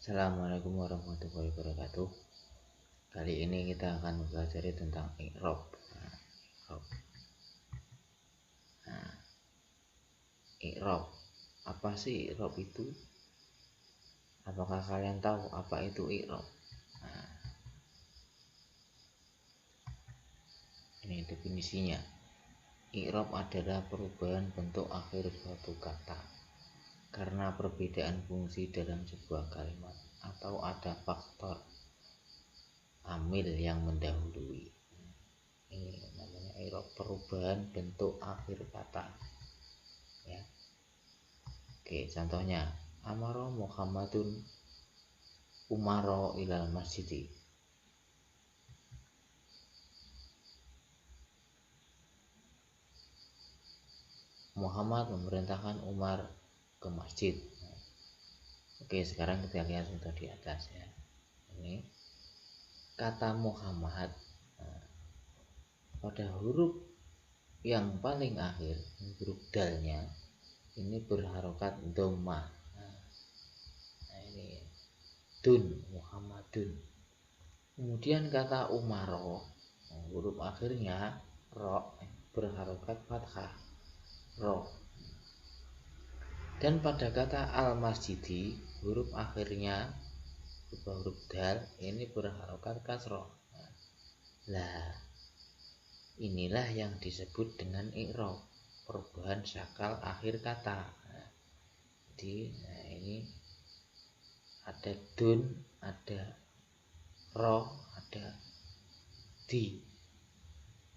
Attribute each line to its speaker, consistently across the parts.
Speaker 1: Assalamualaikum warahmatullahi wabarakatuh. Kali ini kita akan belajar tentang i'rab. I'rab. Apa sih i'rab itu? Apakah kalian tahu apa itu i'rab? Ini definisinya. I'rab adalah perubahan bentuk akhir suatu kata karena perbedaan fungsi dalam sebuah kalimat atau ada faktor amil yang mendahului. Ini namanya i'rab, perubahan bentuk akhir kata. Ya. Oke, contohnya amaro Muhammadun Umaro ilal masjidi. Muhammad memerintahkan Umar ke masjid. Oke, sekarang kita lihat contoh di atas ya. Ini kata Muhammad pada huruf yang paling akhir, huruf dalnya ini berharokat dhammah. Nah, ini dun, Muhammadun. Kemudian kata Umaro, huruf akhirnya ro, berharokat fathah, ro. Dan pada kata al-masjidi, huruf akhirnya huruf dal ini berharokat kasroh. Nah, inilah yang disebut dengan i'rab, perubahan sakal akhir kata. Jadi, ini ada dun, ada ro, ada di.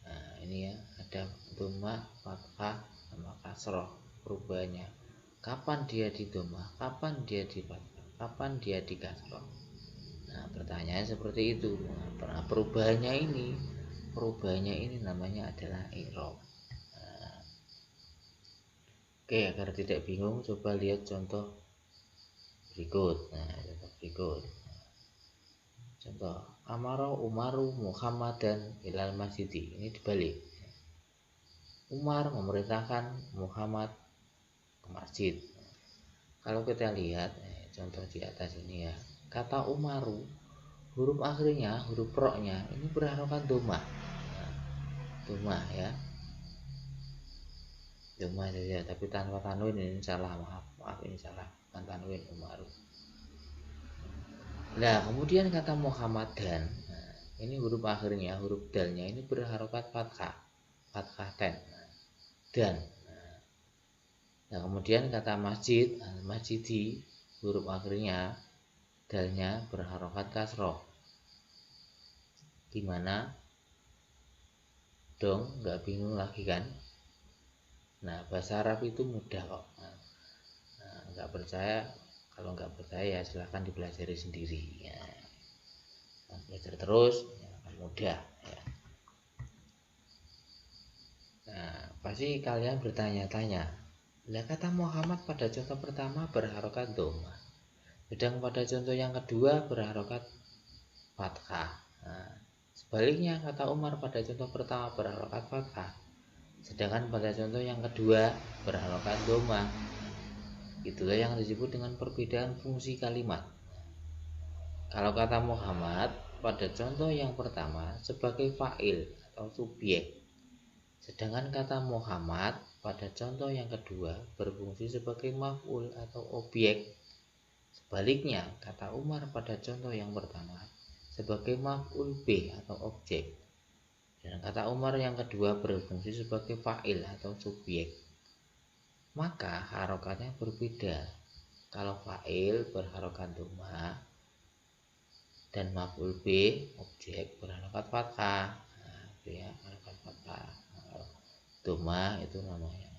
Speaker 1: Nah, ini ya, ada dhammah, fathah, sama kasroh perubahannya. Kapan dia di dhammah, kapan dia di fathah, kapan dia di kasroh. Nah, pertanyaannya seperti itu. Nah, perubahannya ini namanya adalah i'rab. Nah, oke, agar tidak bingung, coba lihat contoh berikut. Contoh amaro Umaru Muhammadan ilal masjidi. Ini dibalik. Umar memerintahkan Muhammad ke masjid. Kalau kita lihat contoh di atas ini ya, kata Umaru, huruf akhirnya, huruf ro-nya ini berharokat dhammah. Dhammah ya. Dhammah saja, tapi tanpa tanwin. Ini salah, maaf ini salah. Tanpa tanwin Umaru. Nah, kemudian kata Muhammadan, ini huruf akhirnya, huruf dalnya ini berharokat fathah ten, dan. Nah, kemudian kata masjid, al-masjidi, huruf akhirnya dalnya berharokat kasroh. Gimana? Dong, nggak bingung lagi kan? Nah, bahasa Arab itu mudah kok. Nah, nggak percaya, kalau nggak percaya silahkan dipelajari sendiri. Ya. Nah, belajar terus, ya, akan mudah. Ya. Nah, pasti kalian bertanya-tanya. Lah, kata Muhammad pada contoh pertama berharokat dhammah, sedang pada contoh yang kedua berharokat fathah. Nah, sebaliknya kata Umar pada contoh pertama berharokat fathah, sedangkan pada contoh yang kedua berharokat dhammah. Itulah yang disebut dengan perbedaan fungsi kalimat. Kalau kata Muhammad pada contoh yang pertama sebagai fa'il atau subjek, sedangkan kata Muhammad pada contoh yang kedua berfungsi sebagai maf'ul atau objek. Sebaliknya, kata Umar pada contoh yang pertama sebagai maf'ul bih atau objek. Dan kata Umar yang kedua berfungsi sebagai fa'il atau subjek. Maka harokatnya berbeda. Kalau fa'il berharokat dhammah dan maf'ul bih objek berharokat fathah. Nah, itu ya, harokat fathah. Dhammah itu namanya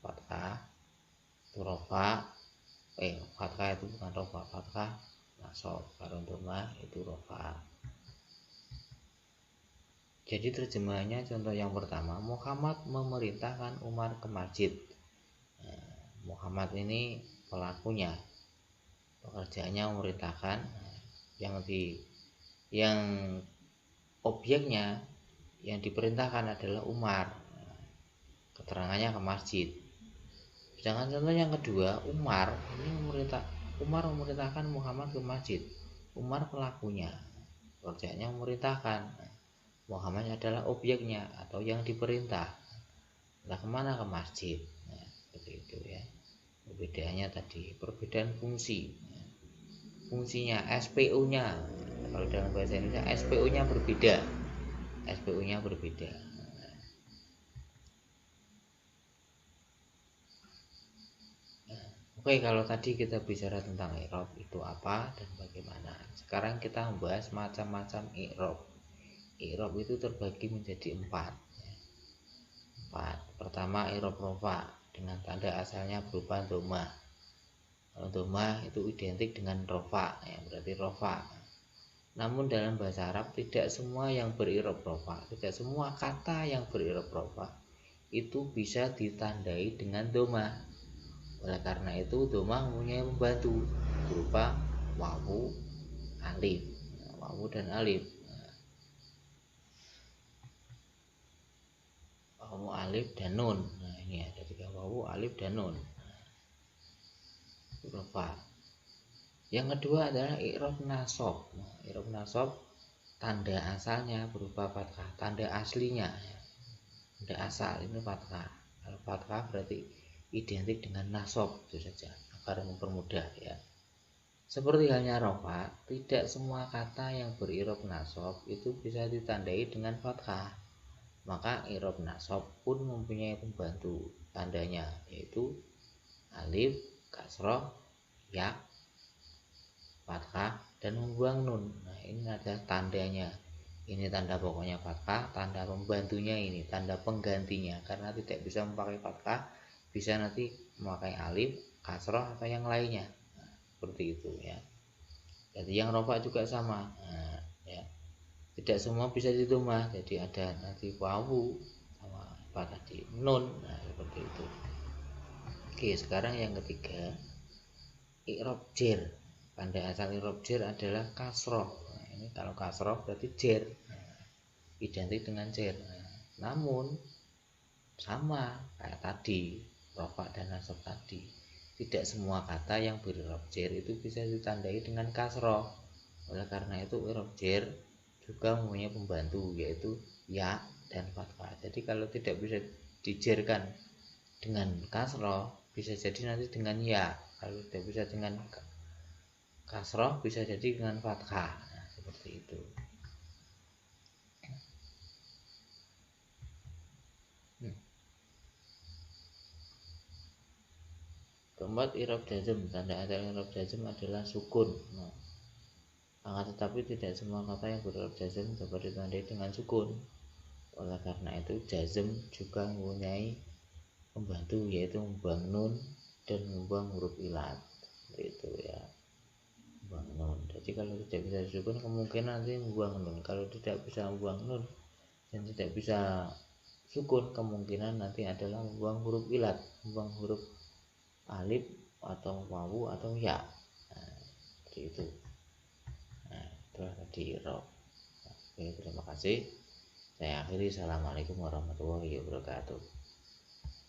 Speaker 1: fathah, itu rofa, fathah itu bukan rofa, fathah nasab, kalau dhammah itu rofa. Jadi terjemahannya contoh yang pertama, Muhammad memerintahkan Umar ke masjid. Muhammad ini pelakunya, pekerjaannya memerintahkan, yang objeknya yang diperintahkan adalah Umar. Keterangannya ke masjid. Sedangkan contoh yang kedua, Umar ini Umar memerintahkan Muhammad ke masjid. Umar pelakunya, kerjanya memerintahkan. Muhammad adalah objeknya atau yang diperintah. Nah, kemana? Ke masjid. Nah, seperti itu ya. Perbedaannya tadi, perbedaan fungsi. Fungsinya, SPU-nya. Kalau dalam bahasa Indonesia, SPU-nya berbeda. SPU-nya berbeda. Oke, kalau tadi kita bicara tentang i'rab itu apa dan bagaimana. Sekarang kita membahas macam-macam i'rab. I'rab itu terbagi menjadi 4. Pertama, i'rab rofa dengan tanda asalnya berupa dhamma. Kalau dhamma itu identik dengan rofa, ya, berarti rofa. Namun dalam bahasa Arab tidak semua yang beri'rab rofa, tidak semua kata yang beri'rab rofa itu bisa ditandai dengan dhamma. Oleh karena itu dhamma mempunyai pembantu berupa wawu, alif, wawu dan alif. Wawu, alif dan nun. Nah, ini ada 3 wawu, alif dan nun. Rofa. Yang kedua adalah i'rab nasab. I'rab nasab tanda asalnya berupa fathah, tanda aslinya. Tanda asal ini fathah. Kalau fathah berarti identik dengan nasab, itu saja agar mempermudah ya. Seperti halnya rofa, tidak semua kata yang beri'rab nasab itu bisa ditandai dengan fathah. Maka i'rab nasab pun mempunyai pembantu tandanya, yaitu alif, kasroh, ya, fathah, dan membuang nun. Nah, ini ada tandanya. Ini tanda pokoknya fathah, tanda pembantunya ini tanda penggantinya, karena tidak bisa memakai fathah, bisa nanti memakai alif, kasroh atau yang lainnya. Nah, seperti itu ya. Jadi yang rofa juga sama. Nah, ya. Tidak semua bisa didhamma, jadi ada nanti wawu sama apa tadi nun. Nah, seperti itu. Oke, sekarang yang ketiga, i'rab jer. Tanda asal i'rab jer adalah kasroh. Nah, ini kalau kasroh berarti jer. Nah, identik dengan jer. Nah, namun sama kayak tadi rofa dan nasab tadi, tidak semua kata yang beri'rab jer itu bisa ditandai dengan kasroh. Oleh karena itu i'rab jer juga mempunyai pembantu, yaitu ya dan fathah. Jadi kalau tidak bisa dijerkan dengan kasroh, bisa jadi nanti dengan ya. Kalau tidak bisa dengan kasroh, bisa jadi dengan fathah. Nah, seperti itu. Keempat, i'rab jazm. Tanda asal i'rab jazm adalah sukun. Nah, akan tetapi tidak semua kata yang beri'rab jazm dapat ditandai dengan sukun. Oleh karena itu jazm juga mempunyai pembantu, yaitu membuang nun dan membuang huruf ilat. Itu ya, membuang nun. Jadi kalau tidak bisa sukun, kemungkinan nanti membuang nun. Kalau tidak bisa membuang nun dan tidak bisa sukun, kemungkinan nanti adalah membuang huruf ilat, membuang huruf alif atau wawu atau ya. Nah, seperti itu. Nah, itulah tadi i'rab. Oke, terima kasih. Saya akhiri. Assalamualaikum warahmatullahi wabarakatuh.